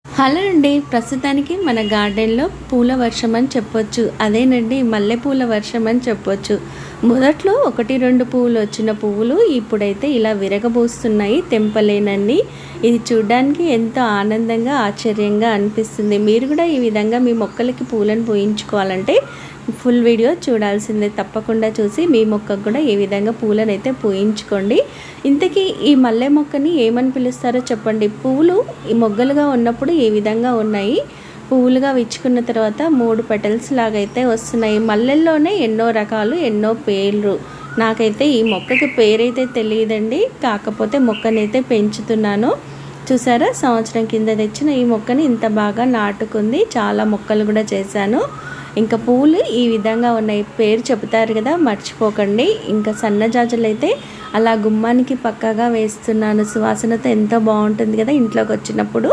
Hello అండి. ప్రస్తుతానికి మన గార్డెన్‌లో పూల వర్షం అని చెప్పొచ్చు. అదేనండి మల్లెపూల వర్షం అని చెప్పొచ్చు. మొదట్లో 1, 2 పువ్వులు వచ్చిన పువ్వులు ఇప్పుడైతే ఇలా విరగబూస్తున్నాయి తెంపలేనన్ని. ఇది చూడ్డానికి ఎంతో ఆనందంగా, ఆశ్చర్యంగా అనిపిస్తుంది. మీరు కూడా ఈ విధంగా మీ మొక్కలకి పూలను పూయించుకోవాలంటే ఫుల్ వీడియో చూడాల్సిందే. తప్పకుండా చూసి మీ మొక్కకు కూడా ఈ విధంగా పూలనైతే పూయించుకోండి. ఇంతకీ ఈ మల్లె మొక్కని ఏమని పిలుస్తారో చెప్పండి. పువ్వులు ఈ మొగ్గలుగా ఉన్నప్పుడు ఈ విధంగా ఉన్నాయి. పువ్వులుగా విచ్చుకున్న తర్వాత 3 పెటల్స్ లాగైతే వస్తున్నాయి. మల్లెల్లోనే ఎన్నో రకాలు, ఎన్నో పేర్లు. నాకైతే ఈ మొక్కకి పేరైతే తెలియదండి. కాకపోతే మొక్కనైతే పెంచుతున్నాను. చూసారా, సంవత్సరం కింద తెచ్చిన ఈ మొక్కని ఇంత బాగా నాటుకుంది. చాలా మొక్కలు కూడా చేశాను. ఇంకా పూలు ఈ విధంగా ఉన్నాయి. పేరు చెబుతారు కదా, మర్చిపోకండి. ఇంకా సన్నజాజులు అయితే అలా గుమ్మానికి పక్కగా వేస్తున్నాను. సువాసనతో ఎంతో బాగుంటుంది కదా ఇంట్లోకి వచ్చినప్పుడు.